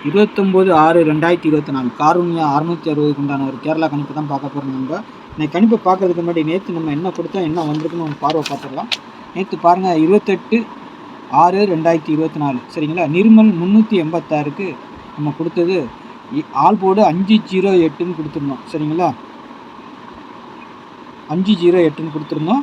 29/6/2024 காருண்யா 660க்கு உண்டான ஒரு கேரளா கணிப்பு தான் பார்க்க போகிறோம். நம்ம இன்னைக்கு கணிப்பை பார்க்கறதுக்கு முன்னாடி நேற்று நம்ம என்ன கொடுத்தா என்ன வந்திருக்குன்னு ஒரு பார்வை பார்த்துடலாம். நேற்று பாருங்கள் 28/6/2024 சரிங்களா. நிர்மல் 386க்கு நம்ம கொடுத்தது ஆல் போர்டு 508ன்னு கொடுத்துருந்தோம் சரிங்களா. 508ன்னு கொடுத்துருந்தோம்.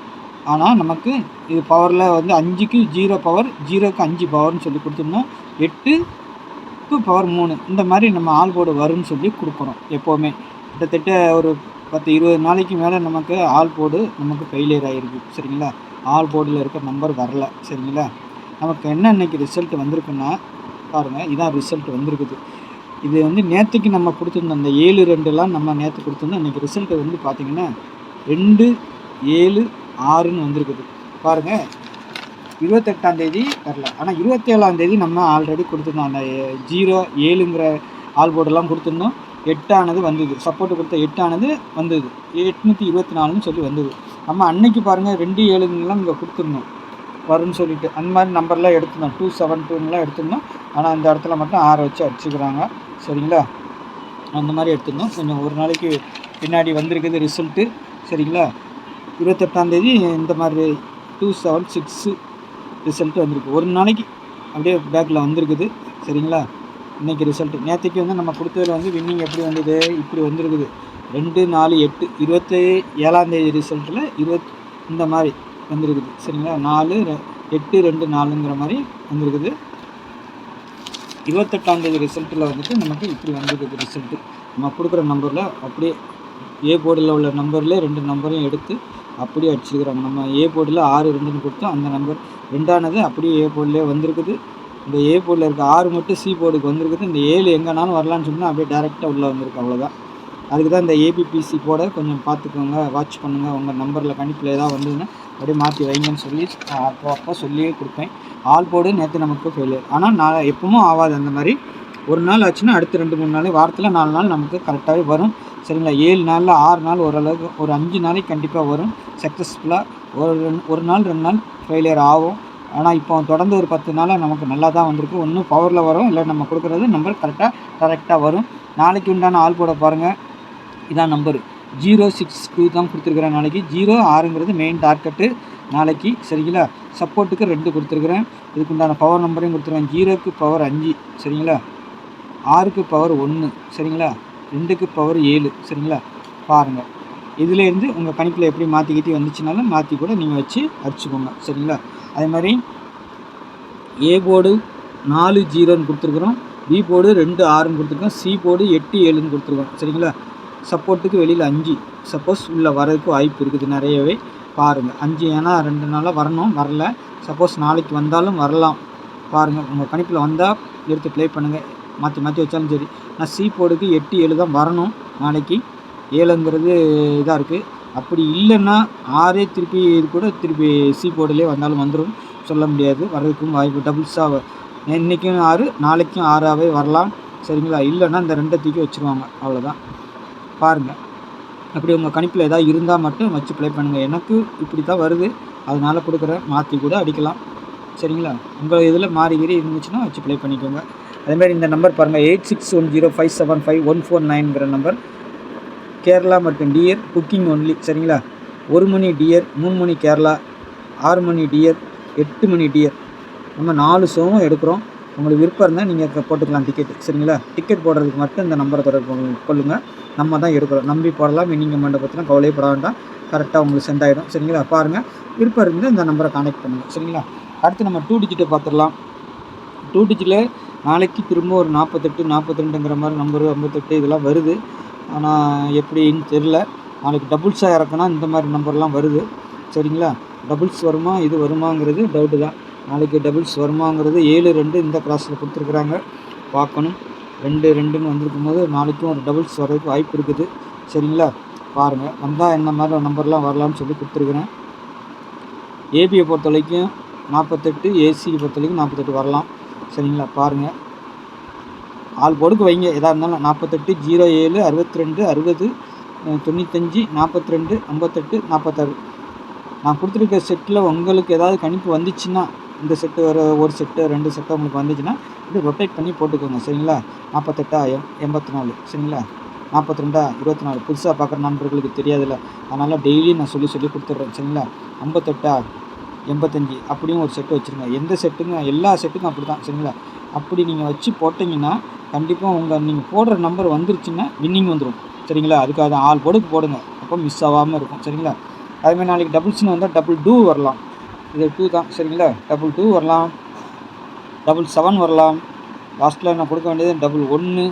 ஆனால் நமக்கு இது பவரில் வந்து 5க்கு 0 பவர், 0க்கு 5 பவர்னு சொல்லி கொடுத்துருந்தோம். 8க்கு பவர் 3 இந்த மாதிரி நம்ம ஆல் போர்டு வரும்னு சொல்லி கொடுக்குறோம். எப்போவுமே கிட்டத்தட்ட ஒரு 10-20 நாளைக்கு மேலே நமக்கு ஆல் போர்டு நமக்கு ஃபெயிலியர் ஆகிருக்கு சரிங்களா. ஆல் போர்டில் இருக்க நம்பர் வரல சரிங்களா. நமக்கு என்ன இன்றைக்கி ரிசல்ட் வந்திருக்குன்னா பாருங்கள், இதான் ரிசல்ட் வந்திருக்குது. இது வந்து நேற்றுக்கு நம்ம கொடுத்துருந்தோம். அந்த 7-2லாம் நம்ம நேற்று கொடுத்துருந்தோம். இன்றைக்கி ரிசல்ட் வந்து பார்த்திங்கன்னா 2-7-6ன்னு வந்திருக்குது. பாருங்கள், 28ஆந்தேதி வரல, ஆனால் 27ஆந்தேதி நம்ம ஆல்ரெடி கொடுத்துருந்தோம். அந்த 0-7ங்கிற ஆல் போர்டெல்லாம் கொடுத்துருந்தோம். 8ஆனது வந்தது, சப்போர்ட்டு கொடுத்த 8ஆனது வந்தது, 824ன்னு சொல்லி வந்தது. நம்ம அன்னைக்கு பாருங்கள் 2-7ங்கெல்லாம் இங்கே கொடுத்துருந்தோம் வரும்னு சொல்லிட்டு அந்த மாதிரி நம்பர்லாம் எடுத்துருந்தோம். 272லாம் எடுத்துருந்தோம். ஆனால் இந்த இடத்துல மட்டும் 6 வச்சு அடிச்சுக்கிறாங்க சரிங்களா. அந்த மாதிரி எடுத்துருந்தோம். கொஞ்சம் ஒரு நாளைக்கு பின்னாடி வந்திருக்குது ரிசல்ட்டு சரிங்களா. 28ஆந்தேதி இந்த மாதிரி 276 ரிசல்ட்டு வந்திருக்கு. ஒரு நாளைக்கு அப்படியே பேக்கில் வந்திருக்குது சரிங்களா. இன்றைக்கி ரிசல்ட்டு நேற்றுக்கு வந்து நம்ம கொடுத்ததில் வந்து வின்னிங் எப்படி வந்தது, இப்படி வந்திருக்குது. 2-4-8 27ஆந்தேதி ரிசல்ட்டில் இந்த மாதிரி வந்திருக்குது சரிங்களா. 4-8-2-4ங்கிற மாதிரி வந்திருக்குது. 28ஆந்தேதி ரிசல்ட்டில் வந்துட்டு நமக்கு இப்படி வந்திருக்குது ரிசல்ட்டு. நம்ம கொடுக்குற நம்பரில் அப்படியே ஏ போர்டில் உள்ள நம்பரில் 2 நம்பரையும் எடுத்து அப்படியே அடிச்சுக்கிறாங்க. நம்ம ஏ போர்டில் 6-2ன்னு கொடுத்தோம். அந்த நம்பர் 2ஆனது அப்படியே ஏ போர்டிலே வந்திருக்குது. இந்த ஏ போர்டில் இருக்க 6 மட்டும் சி போர்டுக்கு வந்திருக்குது. இந்த 7 எங்கேனாலும் வரலான்னு சொன்னால் அப்படியே டேரெக்டாக உள்ளே வந்திருக்கு. அவ்வளோதான். அதுக்கு தான் இந்த ஏபிபிசி போர்டை கொஞ்சம் பார்த்துக்கோங்க, வாட்ச் பண்ணுங்கள். உங்கள் நம்பரில் கணிப்பில் ஏதாவது வந்ததுன்னா அப்படியே மாற்றி வைங்கன்னு சொல்லி அப்போ சொல்லியே கொடுப்பேன். ஆல் போர்டு நேற்று நமக்கு ஃபெயிலியர். ஆனால் நான் எப்பவும் ஆகாது அந்த மாதிரி. ஒரு நாள் ஆச்சுன்னா அடுத்து 2-3 நாள், வாரத்தில் 4 நாள் நமக்கு கரெக்டாகவே வரும் சரிங்களா. 7 நாளில் 6 நாள் ஓரளவுக்கு, ஒரு 5 நாளைக்கு கண்டிப்பாக வரும் சக்ஸஸ்ஃபுல்லாக. ஒரு நாள் 2 நாள் ஃபெயிலியர் ஆகும். ஆனால் இப்போ தொடர்ந்து ஒரு 10 நாளாக நமக்கு நல்லா தான் வந்திருக்கு. ஒன்றும் பவரில் வரும், இல்லை நம்ம கொடுக்குறது நம்பர் கரெக்டாக வரும். நாளைக்கு உண்டான ஆல் போட பாருங்கள், இதான் நம்பரு 062 தான் கொடுத்துருக்குறேன். நாளைக்கு 0-6ங்கிறது மெயின் டார்கெட்டு நாளைக்கு சரிங்களா. சப்போர்ட்டுக்கு 2 கொடுத்துருக்குறேன். இதுக்கு உண்டான பவர் நம்பரையும் கொடுத்துருக்கேன். 0க்கு பவர் 5 சரிங்களா, 6க்கு பவர் 1 சரிங்களா, 2க்கு பவர் 7 சரிங்களா. பாருங்கள், இதுலேருந்து உங்கள் கணிப்பில் எப்படி மாற்றிக்கிட்டு வந்துச்சுனாலும் மாற்றி கூட நீங்கள் வச்சு அடிச்சுக்கோங்க சரிங்களா. அதே மாதிரி ஏ போர்டு 4-0ன்னு கொடுத்துருக்குறோம், பி போர்டு 2-6ன்னு கொடுத்துருக்கோம், சி போர்டு 8-7ன்னு கொடுத்துருக்கோம் சரிங்களா. சப்போர்ட்டுக்கு வெளியில் 5 சப்போஸ் உள்ளே வரதுக்கு வாய்ப்பு இருக்குது நிறையவே. பாருங்கள் 5, ஏன்னா 2 நாளாக வரணும், வரல. சப்போஸ் நாளைக்கு வந்தாலும் வரலாம். பாருங்கள், உங்கள் கணிப்பில் வந்தால் எடுத்து ப்ளே பண்ணுங்கள், மாற்றி வச்சாலும் சரி. நான் சி போர்டுக்கு 8-7 தான் வரணும் நாளைக்கு. 7ங்கிறது இதாக இருக்குது. அப்படி இல்லைன்னா 6 திருப்பி இது கூட திருப்பி சி போர்டுலேயே வந்தாலும் வந்துடும், சொல்ல முடியாது. வர்றதுக்கும் வாய்ப்பு டபுள்ஸாக இன்றைக்கும் 6 நாளைக்கும் 6ஆகவே வரலாம் சரிங்களா. இல்லைன்னா இந்த 2 தூக்கி வச்சுருவாங்க, அவ்வளோதான். பாருங்கள், அப்படி உங்கள் கணிப்பில் எதாவது இருந்தால் மட்டும் வச்சு ப்ளே பண்ணுங்கள். எனக்கு இப்படி தான் வருது, அதனால் கொடுக்குறேன். மாற்றி கூட அடிக்கலாம் சரிங்களா. உங்கள் இதில் மாறிகிரி இருந்துச்சுன்னா வச்சு ப்ளே பண்ணிக்கோங்க. அதேமாதிரி இந்த நம்பர் பாருங்கள், 8610575149ங்கிற நம்பர் கேரளா மற்றும் டியர் புக்கிங் ஒன்லி சரிங்களா. 1 மணி டியர், 3 மணி கேரளா, 6 மணி டியர், 8 மணி டியர். நம்ம 4 ஷோவும் எடுக்கிறோம். உங்களுக்கு விருப்பம் இருந்தால் நீங்கள் போட்டுக்கலாம் டிக்கெட்டு சரிங்களா. டிக்கெட் போடுறதுக்கு மட்டும் இந்த நம்பரை தொடர்பு கொள்ளுங்கள். நம்ம தான் எடுக்கிறோம், நம்பி போடலாம். நீங்கள் மண்டபத்தில் கவலைப்பட வேண்டாம், கரெக்டாக உங்களுக்கு சென்ட் ஆகிடும் சரிங்களா. பாருங்கள், விருப்பம் இருந்தால் இந்த நம்பரை கான்டெக்ட் பண்ணுங்கள் சரிங்களா. அடுத்து நம்ம 2 டிஜிட்டை பார்த்துடலாம். 2 டிஜிட்டில் நாளைக்கு திரும்ப ஒரு 48-42ங்கிற மாதிரி நம்பரு 58 இதெல்லாம் வருது. ஆனால் எப்படின்னு தெரில. நாளைக்கு டபுள்ஸாக இறக்குனா இந்த மாதிரி நம்பர்லாம் வருது சரிங்களா. டபுள்ஸ் வருமா இது வருமாங்கிறது டவுட்டு தான். நாளைக்கு டபுள்ஸ் வருமாங்கிறது 7-2 இந்த கிராஸில் கொடுத்துருக்குறாங்க, பார்க்கணும். 2-2ன்னு வந்திருக்கும் போது நாளைக்கும் ஒரு டபுள்ஸ் வர்றதுக்கு வாய்ப்பு இருக்குது சரிங்களா. பாருங்கள், வந்தால் என்ன மாதிரி நம்பர்லாம் வரலான்னு சொல்லி கொடுத்துருக்குறேன். ஏபியை பொறுத்த வரைக்கும் 48, ஏசியை பொறுத்த வரைக்கும் 48 வரலாம் சரிங்களா. பாருங்கள், ஆல் போர்டுக்கு வைங்க எதாக இருந்தாலும். 48, 07, 62, 60, 95, 42, 58, 46. நான் கொடுத்துருக்க செட்டில் உங்களுக்கு ஏதாவது கணிப்பு வந்துச்சுன்னா இந்த செட்டு ஒரு செட்டு 2 செட்டு உங்களுக்கு வந்துச்சுன்னா இப்படி ரொட்டேட் பண்ணி போட்டுக்கோங்க சரிங்களா. 48 84 சரிங்களா. 42 24 புதுசாக பார்க்குற நண்பர்களுக்கு தெரியாதுல்ல, அதனால் டெய்லி நான் சொல்லி கொடுத்துட்றேன் சரிங்களா. 58 85 அப்படியும் ஒரு செட்டு வச்சுருங்க. எந்த செட்டுங்க எல்லா செட்டுக்கும் அப்படி தான் சரிங்களா. அப்படி நீங்கள் வச்சு போட்டிங்கன்னா கண்டிப்பாக நீங்கள் போடுற நம்பர் வந்துருச்சுன்னா வின்னிங் வந்துடும் சரிங்களா. அதுக்காக தான் ஆல் போடுக்கு போடுங்க, அப்போ மிஸ் ஆகாமல் இருக்கும் சரிங்களா. அதுமாதிரி நாளைக்கு டபுள்ஸ்னு வந்தால் டபுள் 2 வரலாம், இது 2 தான் சரிங்களா. டபுள் 2 வரலாம், டபுள் 7 வரலாம், லாஸ்ட்டில் நான் கொடுக்க வேண்டியது டபுள் 1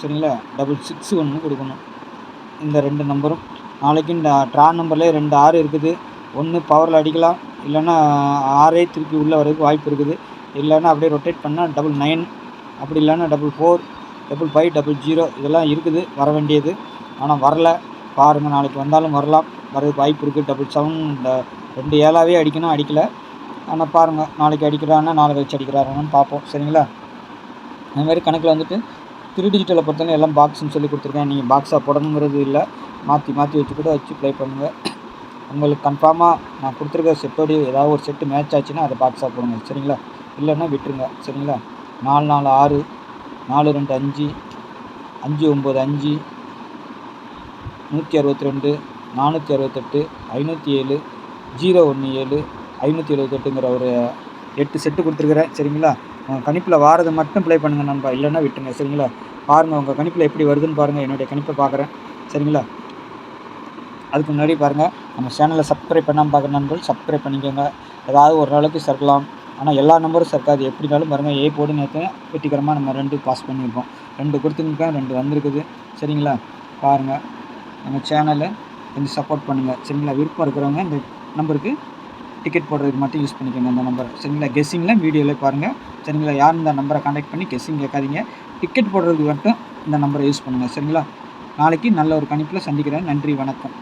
சரிங்களா. டபுள் 6 ஒன்று கொடுக்கணும். இந்த 2 நம்பரும் நாளைக்கு இந்த ட்ரா நம்பர்லேயே 2 6 இருக்குது. ஒன்று பவரில் அடிக்கலாம், இல்லைன்னா 6 திருப்பி உள்ளே வரதுக்கு வாய்ப்பு இருக்குது. இல்லைன்னா அப்படியே ரொட்டேட் பண்ணால் டபுள் 9, அப்படி இல்லைன்னா டபுள் 4, டபுள் 5, டபுள் 0 இதெல்லாம் இருக்குது வர வேண்டியது. ஆனால் வரல, பாருங்கள் நாளைக்கு வந்தாலும் வரலாம், வரதுக்கு வாய்ப்பு இருக்குது. டபுள் 7 இந்த 2 7ஆவே அடிக்கணும், அடிக்கலை. ஆனால் பாருங்கள் நாளைக்கு அடிக்கிறான்னா நாளை கழிச்சு அடிக்கிறாரான்னு பார்ப்போம் சரிங்களா. அதுமாதிரி கணக்கில் வந்துட்டு 3 டிஜிட்டலை பொறுத்தவரை எல்லாம் பாக்ஸ்ன்னு சொல்லி கொடுத்துருக்கேன். நீங்கள் பாக்ஸாக போடணுங்கிறது இல்லை, மாற்றி வச்சு கூட வச்சு ப்ளே பண்ணுங்கள். உங்களுக்கு கன்ஃபார்மாக நான் கொடுத்துருக்க செட்டோடைய ஏதாவது ஒரு செட்டு மேட்ச் ஆச்சுன்னா அதை பாக்ஸாக போடுங்க சரிங்களா. இல்லைன்னா விட்டுருங்க சரிங்களா. 4 4 6, 4 2 5, 5 9 5, 162, 468, 507, 017, 578ங்கிற ஒரு 8 செட்டு கொடுத்துருக்குறேன் சரிங்களா. கணிப்பில் வாரதை மட்டும் ப்ளே பண்ணுங்கள் நண்பா, இல்லைன்னா விட்டுருங்க சரிங்களா. பாருங்கள் உங்கள் கணிப்பில் எப்படி வருதுன்னு பாருங்கள், என்னுடைய கணிப்பை பார்க்குறேன் சரிங்களா. அதுக்கு முன்னாடி பாருங்கள், நம்ம சேனலை சப்ஸ்கிரைப் பண்ணாமல் பார்க்குற நண்பர்கள் சப்ஸ்கிரைப் பண்ணிக்கோங்க. ஏதாவது ஒரு நாளைக்கு சர்க்கலாம், ஆனால் எல்லா நம்பரும் சர்க்காது. எப்படினாலும் பாருங்கள், ஏ போர்டு நேற்று வெற்றிகரமாக நம்ம 2 பாஸ் பண்ணியிருக்கோம். 2 கொடுத்துருக்கேன், 2 வந்திருக்குது சரிங்களா. பாருங்கள், நம்ம சேனலை கொஞ்சம் சப்போர்ட் பண்ணுங்கள் சரிங்களா. விருப்பம் இருக்கிறவங்க இந்த நம்பருக்கு டிக்கெட் போடுறதுக்கு மட்டும் யூஸ் பண்ணிக்கோங்க அந்த நம்பரை சரிங்களா. கெஸ்ஸிங்கில் வீடியோவில் பாருங்கள் சரிங்களா. யாரும் இந்த நம்பரை கான்டாக்ட் பண்ணி கெஸ்ஸிங் கேட்காதீங்க, டிக்கெட் போடுறதுக்கு மட்டும் இந்த நம்பரை யூஸ் பண்ணுங்கள் சரிங்களா. நாளைக்கு நல்ல ஒரு கணிப்பில் சந்திக்கிறேன். நன்றி, வணக்கம்.